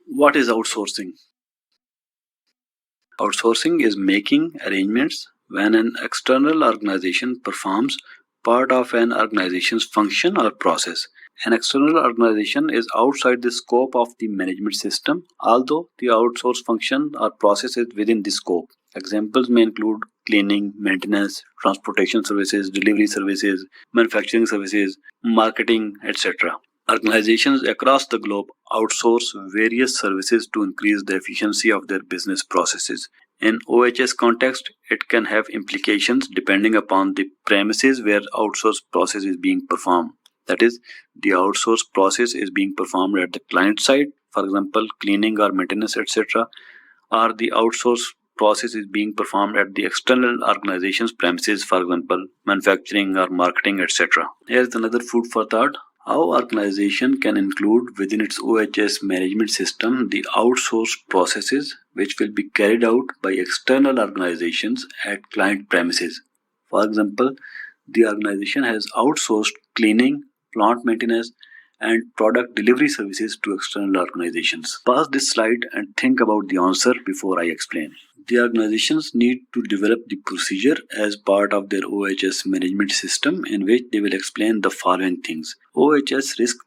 What is outsourcing? Outsourcing is making arrangements when an external organization performs part of an organization's function or process. An external organization is outside the scope of the management system, although the outsourced function or process is within the scope. Examples may include cleaning, maintenance, transportation services, delivery services, manufacturing services, marketing, etc. Organizations across the globe outsource various services to increase the efficiency of their business processes. In OHS context, it can have implications depending upon the premises where outsourced process is being performed. That is, the outsourced process is being performed at the client side, for example, cleaning or maintenance, etc., or the outsourced process is being performed at the external organization's premises, for example, manufacturing or marketing, etc. Here's another food for thought. How organization can include within its OHS management system the outsourced processes which will be carried out by external organizations at client premises. For example, the organization has outsourced cleaning, plant maintenance, and product delivery services to external organizations. Pause this slide and think about the answer before I explain. The organizations need to develop the procedure as part of their OHS management system in which they will explain the following things. OHS risk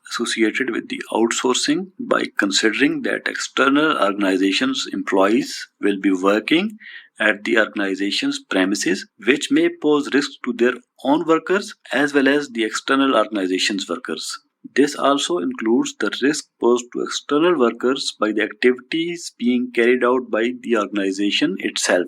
associated with the outsourcing by considering that external organizations employees will be working at the organization's premises, which may pose risks to their own workers as well as the external organization's workers. This also includes the risk posed to external workers by the activities being carried out by the organization itself.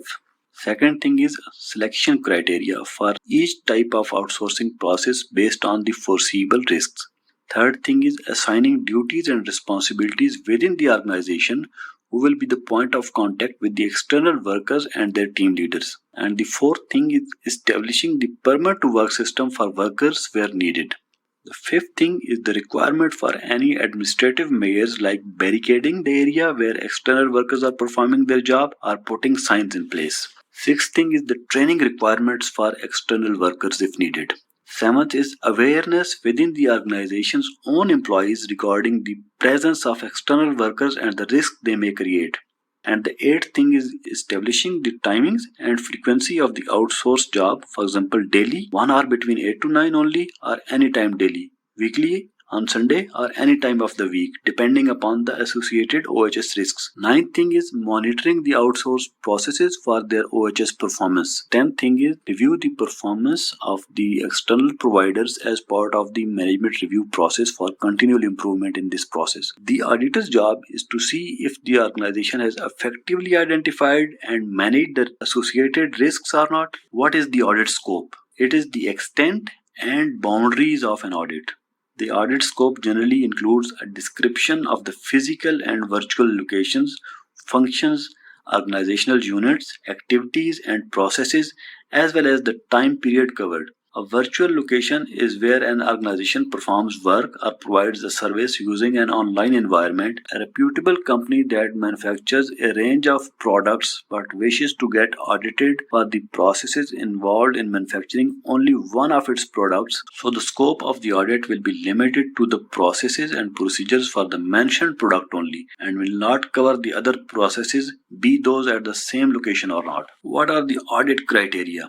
Second thing is selection criteria for each type of outsourcing process based on the foreseeable risks. Third thing is assigning duties and responsibilities within the organization who will be the point of contact with the external workers and their team leaders. And the fourth thing is establishing the permit to work system for workers where needed. The fifth thing is the requirement for any administrative measures like barricading the area where external workers are performing their job or putting signs in place. Sixth thing is the training requirements for external workers if needed. Seventh is awareness within the organization's own employees regarding the presence of external workers and the risk they may create. And the eighth thing is establishing the timings and frequency of the outsourced job, for example, daily, 1 hour between 8 to 9 only, or anytime daily, weekly, on Sunday, or any time of the week, depending upon the associated OHS risks. Ninth thing is monitoring the outsourced processes for their OHS performance. 10th thing is review the performance of the external providers as part of the management review process for continual improvement in this process. The auditor's job is to see if the organization has effectively identified and managed the associated risks or not. What is the audit scope? It is the extent and boundaries of an audit. The audit scope generally includes a description of the physical and virtual locations, functions, organizational units, activities, and processes, as well as the time period covered. A virtual location is where an organization performs work or provides a service using an online environment. A reputable company that manufactures a range of products but wishes to get audited for the processes involved in manufacturing only one of its products, so the scope of the audit will be limited to the processes and procedures for the mentioned product only and will not cover the other processes, be those at the same location or not. What are the audit criteria?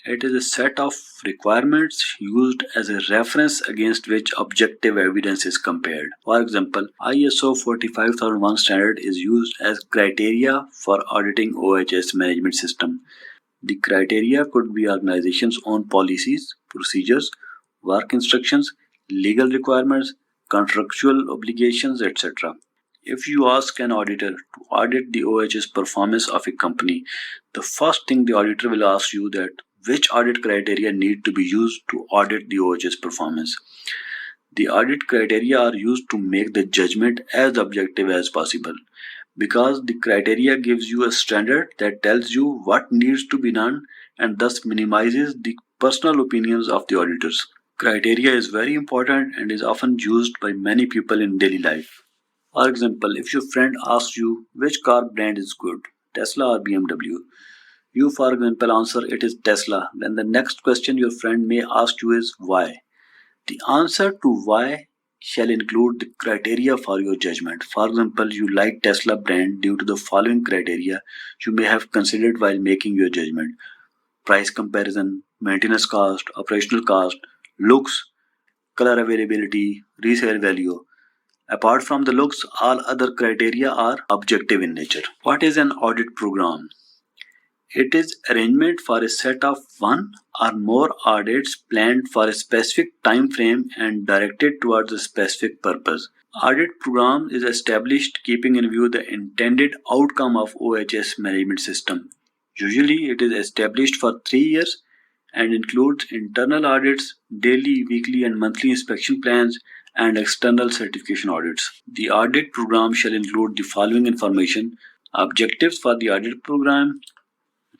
It is a set of requirements used as a reference against which objective evidence is compared. For example, ISO 45001 standard is used as criteria for auditing OHS management system. The criteria could be organization's own policies, procedures, work instructions, legal requirements, contractual obligations, etc. If you ask an auditor to audit the OHS performance of a company, the first thing the auditor will ask you that which audit criteria need to be used to audit the OHS performance. The audit criteria are used to make the judgment as objective as possible because the criteria gives you a standard that tells you what needs to be done and thus minimizes the personal opinions of the auditors. Criteria is very important and is often used by many people in daily life. For example, if your friend asks you which car brand is good, Tesla or BMW, you, for example, answer it is Tesla. Then the next question your friend may ask you is why. The answer to why shall include the criteria for your judgment. For example, you like Tesla brand due to the following criteria you may have considered while making your judgment: price comparison, maintenance cost, operational cost, looks, color availability, resale value. Apart from the looks, all other criteria are objective in nature. What is an audit program? It is arrangement for a set of one or more audits planned for a specific time frame and directed towards a specific purpose. Audit program is established keeping in view the intended outcome of OHS management system. Usually it is established for 3 years and includes internal audits, daily, weekly and monthly inspection plans, and external certification audits. The audit program shall include the following information: objectives for the audit program,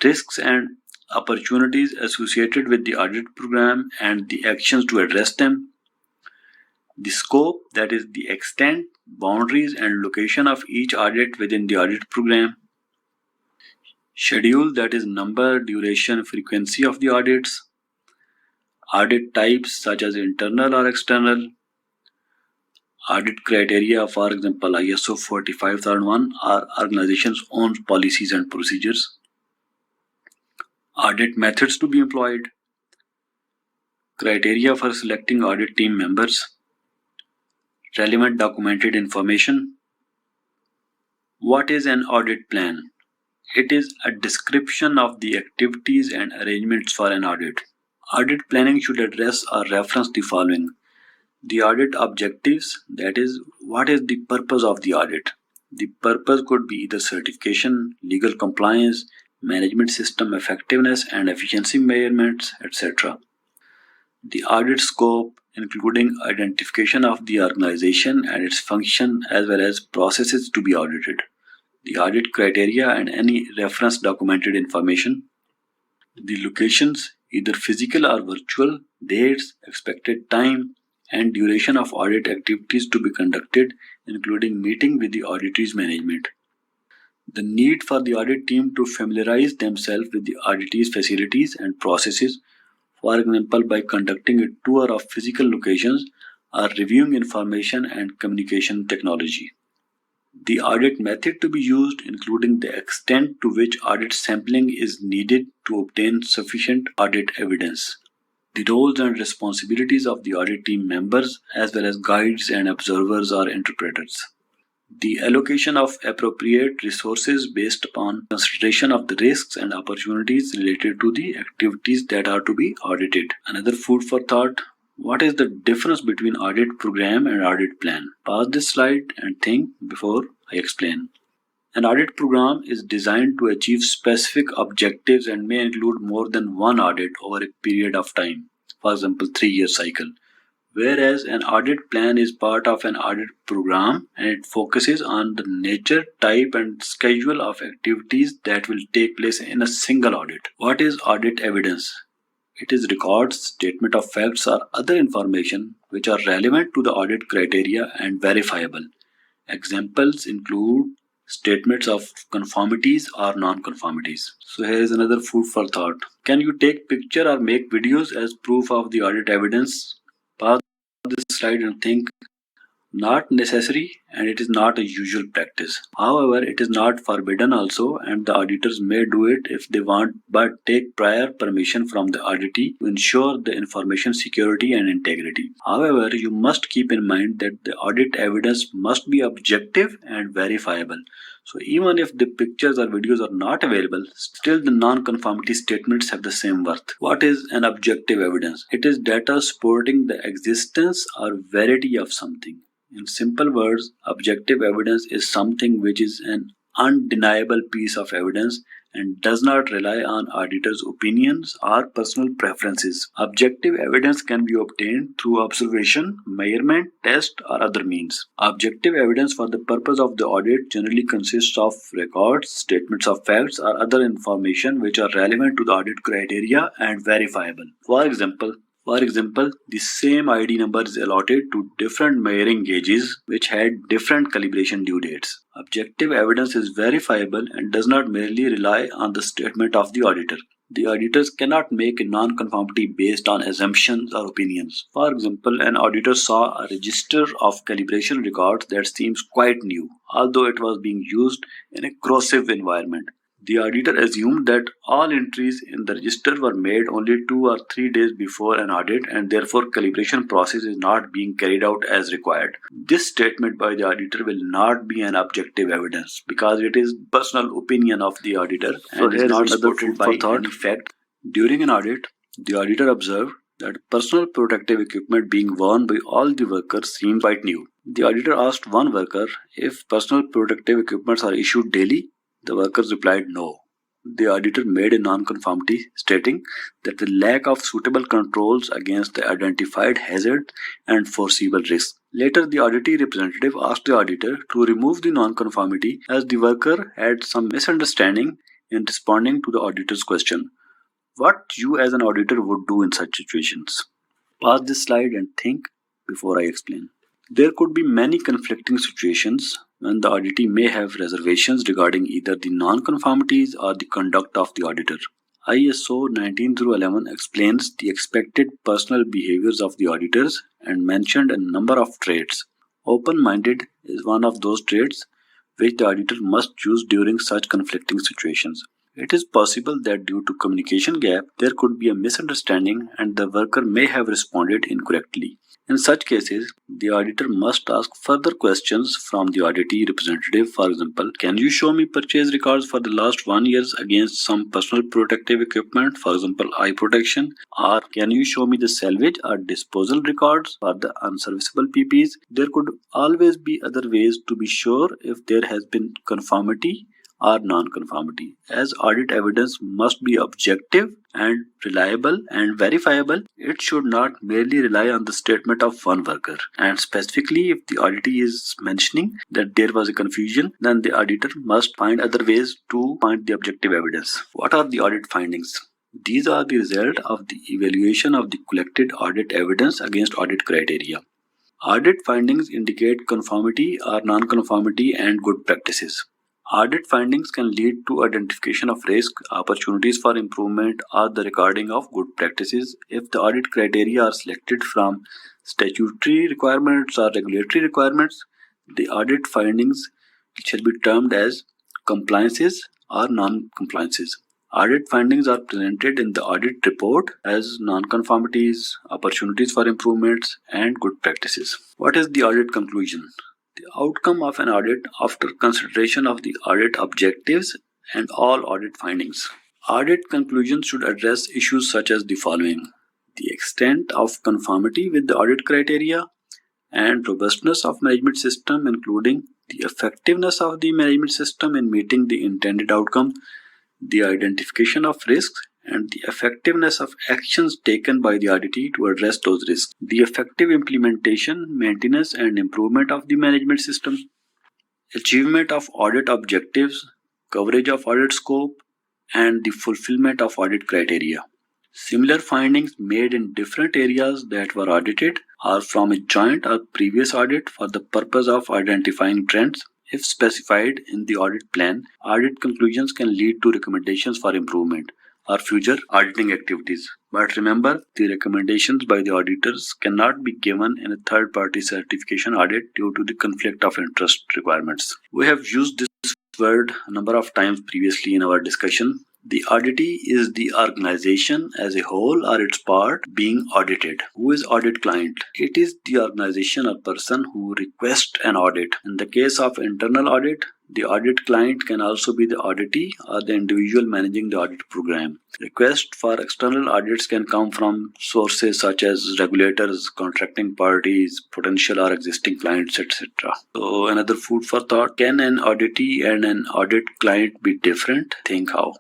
risks and opportunities associated with the audit program and the actions to address them, the scope, that is the extent, boundaries and location of each audit within the audit program, schedule, that is number, duration, frequency of the audits, audit types such as internal or external, audit criteria, for example ISO 45001 or organization's own policies and procedures, audit methods to be employed, criteria for selecting audit team members, relevant documented information. What is an audit plan? It is a description of the activities and arrangements for an audit. Audit planning should address or reference the following: the audit objectives, that is, what is the purpose of the audit? The purpose could be either certification, legal compliance, management system effectiveness and efficiency measurements, etc. The audit scope, including identification of the organization and its function as well as processes to be audited, the audit criteria and any reference documented information, the locations, either physical or virtual, dates, expected time, and duration of audit activities to be conducted, including meeting with the auditee's management. The need for the audit team to familiarize themselves with the auditee's facilities and processes, for example by conducting a tour of physical locations or reviewing information and communication technology. The audit method to be used, including the extent to which audit sampling is needed to obtain sufficient audit evidence. The roles and responsibilities of the audit team members as well as guides and observers or interpreters. The allocation of appropriate resources based upon consideration of the risks and opportunities related to the activities that are to be audited. Another food for thought: what is the difference between audit program and audit plan? Pause this slide and think before I explain. An audit program is designed to achieve specific objectives and may include more than one audit over a period of time, for example 3-year cycle. Whereas an audit plan is part of an audit program and it focuses on the nature, type and schedule of activities that will take place in a single audit. What is audit evidence? It is records, statement of facts or other information which are relevant to the audit criteria and verifiable. Examples include statements of conformities or non-conformities. So here is another food for thought. Can you take picture or make videos as proof of the audit evidence? Pause this slide and think. Not necessary, and it is not a usual practice. However, it is not forbidden also, and the auditors may do it if they want, but take prior permission from the auditee to ensure the information security and integrity. However, you must keep in mind that the audit evidence must be objective and verifiable. So even if the pictures or videos are not available, still the non-conformity statements have the same worth. What is an objective evidence? It is data supporting the existence or verity of something. In simple words, objective evidence is something which is an undeniable piece of evidence and does not rely on auditors' opinions or personal preferences. Objective evidence can be obtained through observation, measurement, test, or other means. Objective evidence for the purpose of the audit generally consists of records, statements of facts, or other information which are relevant to the audit criteria and verifiable. For example, the same ID number is allotted to different measuring gauges which had different calibration due dates. Objective evidence is verifiable and does not merely rely on the statement of the auditor. The auditors cannot make a non-conformity based on assumptions or opinions. For example, an auditor saw a register of calibration records that seems quite new, although it was being used in a corrosive environment. The auditor assumed that all entries in the register were made only 2 or 3 days before an audit, and therefore calibration process is not being carried out as required. This statement by the auditor will not be an objective evidence because it is personal opinion of the auditor and is not supported by any fact. During an audit, the auditor observed that personal protective equipment being worn by all the workers seemed quite new. The auditor asked one worker if personal protective equipments are issued daily. The workers replied no. The auditor made a non-conformity stating that the lack of suitable controls against the identified hazard and foreseeable risks. Later, the auditee representative asked the auditor to remove the non-conformity as the worker had some misunderstanding in responding to the auditor's question. What you as an auditor would do in such situations? Pause this slide and think before I explain. There could be many conflicting situations when the auditee may have reservations regarding either the non-conformities or the conduct of the auditor. ISO 19/11 explains the expected personal behaviors of the auditors and mentioned a number of traits. Open-minded is one of those traits which the auditor must choose during such conflicting situations. It is possible that due to communication gap, there could be a misunderstanding and the worker may have responded incorrectly. In such cases, the auditor must ask further questions from the auditee representative. For example, can you show me purchase records for the last 1 year against some personal protective equipment, for example, eye protection? Or can you show me the salvage or disposal records for the unserviceable PPs? There could always be other ways to be sure if there has been conformity or non-conformity, as audit evidence must be objective and reliable and verifiable. It should not merely rely on the statement of one worker. And specifically, if the auditee is mentioning that there was a confusion, then the auditor must find other ways to find the objective evidence. What are the audit findings? These are the result of the evaluation of the collected audit evidence against audit criteria. Audit findings indicate conformity or non-conformity and good practices. Audit findings can lead to identification of risk, opportunities for improvement, or the recording of good practices. If the audit criteria are selected from statutory requirements or regulatory requirements, the audit findings shall be termed as compliances or non-compliances. Audit findings are presented in the audit report as non-conformities, opportunities for improvements, and good practices. What is the audit conclusion? The outcome of an audit after consideration of the audit objectives and all audit findings. Audit conclusions should address issues such as the following: the extent of conformity with the audit criteria and robustness of management system, including the effectiveness of the management system in meeting the intended outcome, the identification of risks, and the effectiveness of actions taken by the auditee to address those risks, the effective implementation, maintenance, and improvement of the management system, achievement of audit objectives, coverage of audit scope, and the fulfillment of audit criteria. Similar findings made in different areas that were audited are from a joint or previous audit for the purpose of identifying trends. If specified in the audit plan, audit conclusions can lead to recommendations for improvement or future auditing activities. But remember, the recommendations by the auditors cannot be given in a third-party certification audit due to the conflict of interest requirements. We have used this word a number of times previously in our discussion. The auditee is the organization as a whole or its part being audited. Who is audit client? It is the organization or person who requests an audit. In the case of internal audit, the audit client can also be the auditee or the individual managing the audit program. Requests for external audits can come from sources such as regulators, contracting parties, potential or existing clients, etc. So another food for thought: can an auditee and an audit client be different? Think how.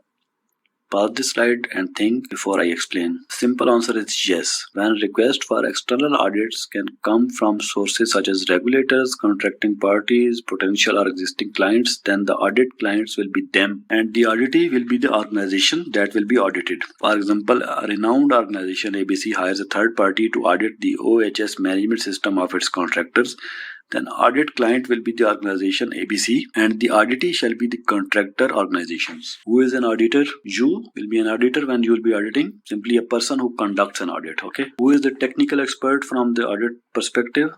Pause this slide and think before I explain. Simple answer is yes. When requests for external audits can come from sources such as regulators, contracting parties, potential or existing clients, then the audit clients will be them and the auditee will be the organization that will be audited. For example, a renowned organization ABC hires a third party to audit the OHS management system of its contractors. Then audit client will be the organization ABC and the auditee shall be the contractor organizations. Who is an auditor? You will be an auditor when you will be auditing. Simply a person who conducts an audit. Okay. Who is the technical expert from the audit perspective?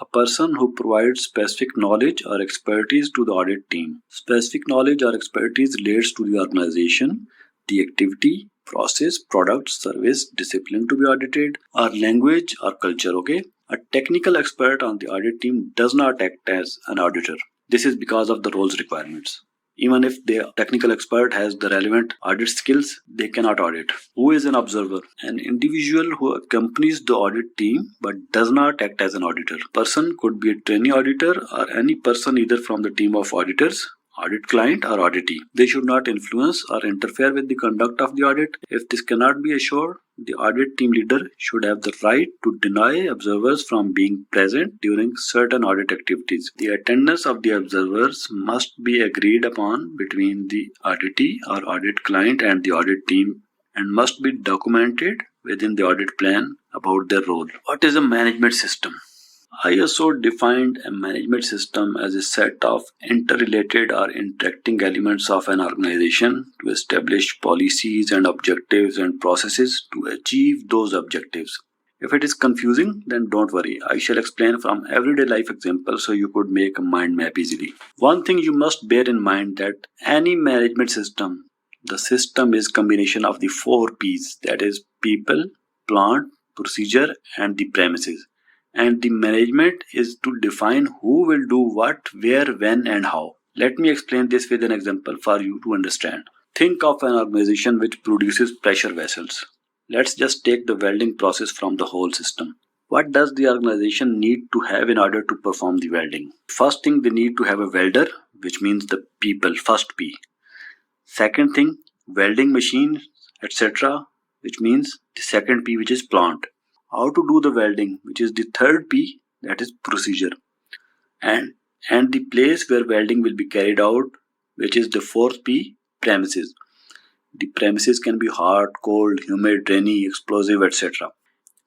A person who provides specific knowledge or expertise to the audit team. Specific knowledge or expertise relates to the organization, the activity, process, product, service, discipline to be audited, or language or culture. Okay. A technical expert on the audit team does not act as an auditor. This is because of the role's requirements. Even if the technical expert has the relevant audit skills, they cannot audit. Who is an observer? An individual who accompanies the audit team but does not act as an auditor. Person could be a trainee auditor or any person either from the team of auditors, audit client or auditee. They should not influence or interfere with the conduct of the audit. If this cannot be assured, the audit team leader should have the right to deny observers from being present during certain audit activities. The attendance of the observers must be agreed upon between the auditee or audit client and the audit team and must be documented within the audit plan about their role. What is a management system? ISO defined a management system as a set of interrelated or interacting elements of an organization to establish policies and objectives and processes to achieve those objectives. If it is confusing, then don't worry. I shall explain from everyday life examples so you could make a mind map easily. One thing you must bear in mind that any management system, the system is combination of the 4 P's, that is people, plant, procedure and the premises. And the management is to define who will do what, where, when and how. Let me explain this with an example for you to understand. Think of an organization which produces pressure vessels. Let's just take the welding process from the whole system. What does the organization need to have in order to perform the welding? First thing, they need to have a welder, which means the people, first P. Second thing, welding machines, etc., which means the second P, which is plant. How to do the welding, which is the third P, that is procedure, and the place where welding will be carried out, which is the fourth P, premises. The premises can be hot, cold, humid, rainy, explosive, etc.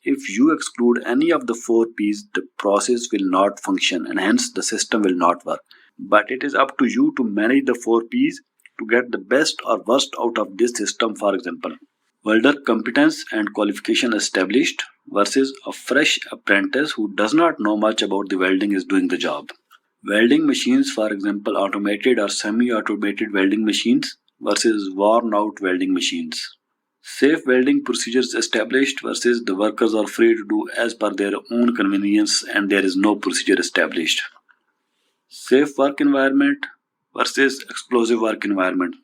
If you exclude any of the 4 P's, the process will not function and hence the system will not work. But it is up to you to manage the 4 P's to get the best or worst out of this system. For example, welder competence and qualification established versus a fresh apprentice who does not know much about the welding is doing the job. Welding machines, for example, automated or semi-automated welding machines versus worn-out welding machines. Safe welding procedures established versus the workers are free to do as per their own convenience and there is no procedure established. Safe work environment versus explosive work environment.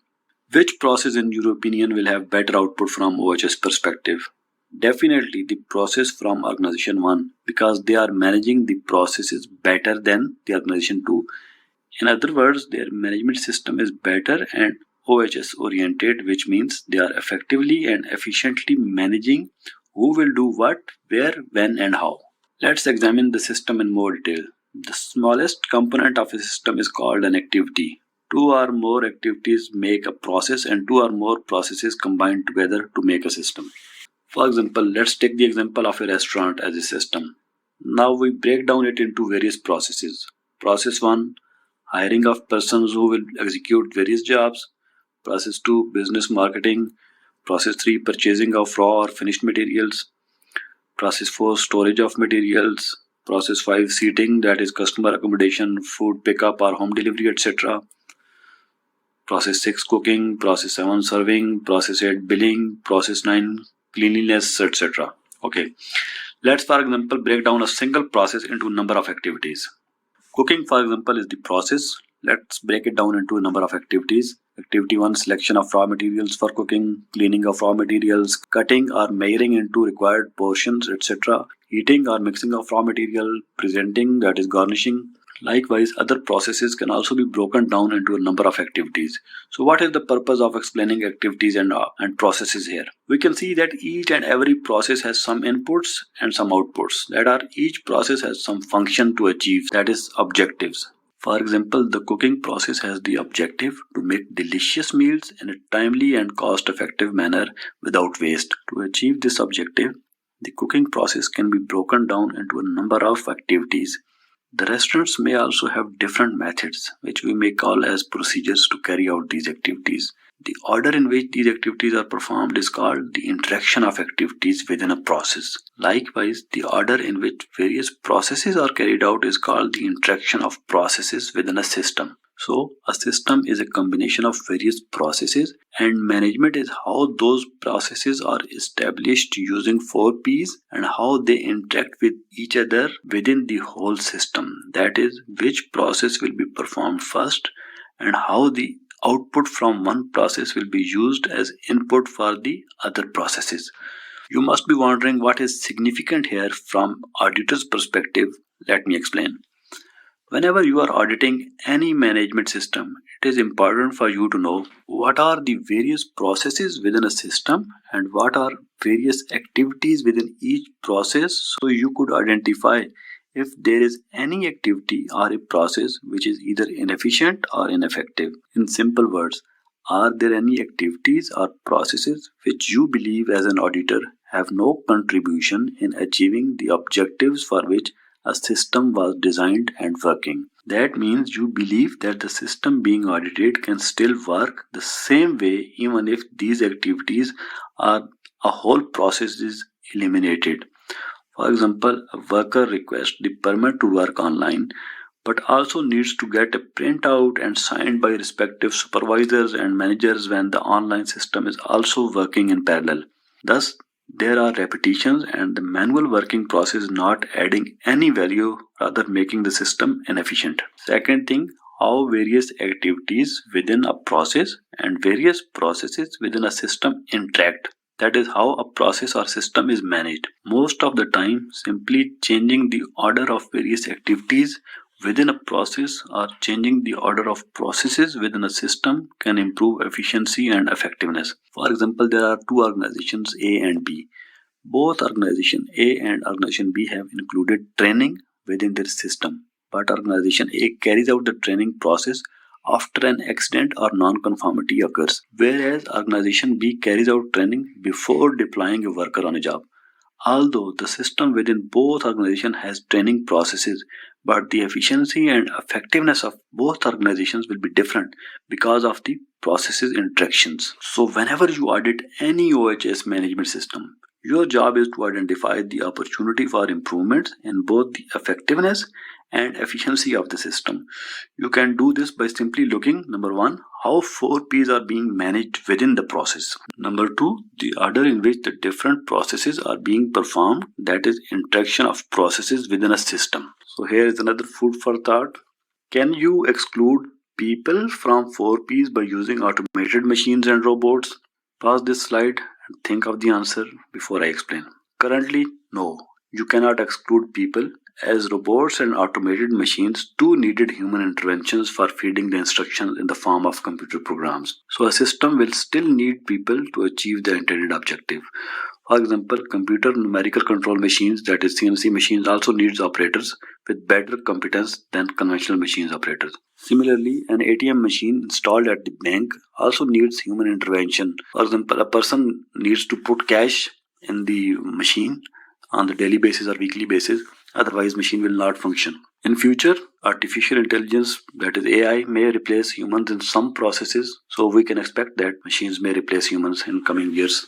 Which process in your opinion will have better output from OHS perspective? Definitely the process from organization 1 because they are managing the processes better than the organization 2. In other words, their management system is better and OHS oriented, which means they are effectively and efficiently managing who will do what, where, when and how. Let's examine the system in more detail. The smallest component of a system is called an activity. 2 or more activities make a process and 2 or more processes combine together to make a system. For example, let's take the example of a restaurant as a system. Now we break down it into various processes. Process 1, hiring of persons who will execute various jobs. Process 2, business marketing. Process 3, purchasing of raw or finished materials. Process 4, storage of materials. Process 5, seating, that is customer accommodation, food pickup or home delivery, etc. Process 6, cooking. Process 7, serving. Process 8, billing. Process 9, cleanliness, etc. Okay, let's for example break down a single process into a number of activities. Cooking, for example, is the process. Let's break it down into a number of activities. Activity 1, selection of raw materials for cooking, cleaning of raw materials, cutting or measuring into required portions, etc. Heating or mixing of raw material, presenting, that is garnishing. Likewise, other processes can also be broken down into a number of activities. So what is the purpose of explaining activities and processes here? We can see that each and every process has some inputs and some outputs. Each process has some function to achieve, that is objectives. For example, the cooking process has the objective to make delicious meals in a timely and cost-effective manner without waste. To achieve this objective, the cooking process can be broken down into a number of activities. The restaurants may also have different methods, which we may call as procedures to carry out these activities. The order in which these activities are performed is called the interaction of activities within a process. Likewise, the order in which various processes are carried out is called the interaction of processes within a system. So, a system is a combination of various processes, and management is how those processes are established using 4Ps and how they interact with each other within the whole system. That is, which process will be performed first and how the output from one process will be used as input for the other processes. You must be wondering what is significant here from auditor's perspective. Let me explain. Whenever you are auditing any management system, it is important for you to know what are the various processes within a system and what are various activities within each process, so you could identify if there is any activity or a process which is either inefficient or ineffective. In simple words, are there any activities or processes which you believe as an auditor have no contribution in achieving the objectives for which a system was designed and working? That means you believe that the system being audited can still work the same way even if these activities are a whole process is eliminated. For example, a worker requests the permit to work online but also needs to get a printout and signed by respective supervisors and managers when the online system is also working in parallel. Thus, there are repetitions and the manual working process not adding any value, rather making the system inefficient. Second thing, how various activities within a process and various processes within a system interact. That is how a process or system is managed. Most of the time, simply changing the order of various activities within a process or changing the order of processes within a system can improve efficiency and effectiveness. For example, there are two organizations A and B. Both organization A and organization B have included training within their system, but organization A carries out the training process after an accident or non-conformity occurs, whereas organization B carries out training before deploying a worker on a job. Although the system within both organizations has training processes, but the efficiency and effectiveness of both organizations will be different because of the processes interactions. So whenever you audit any OHS management system, your job is to identify the opportunity for improvements in both the effectiveness and efficiency of the system. You can do this by simply looking, number one, how 4Ps are being managed within the process. Number two, the order in which the different processes are being performed, that is interaction of processes within a system. So here is another food for thought. Can you exclude people from 4Ps by using automated machines and robots? Pause this slide and think of the answer before I explain. Currently, no. You cannot exclude people, as robots and automated machines too needed human interventions for feeding the instructions in the form of computer programs. So a system will still need people to achieve the intended objective. For example, computer numerical control machines, that is CNC machines, also needs operators with better competence than conventional machines operators. Similarly, an ATM machine installed at the bank also needs human intervention. For example, a person needs to put cash in the machine on the daily basis or weekly basis, otherwise machine will not function. In future, artificial intelligence, that is AI, may replace humans in some processes, so we can expect that machines may replace humans in coming years.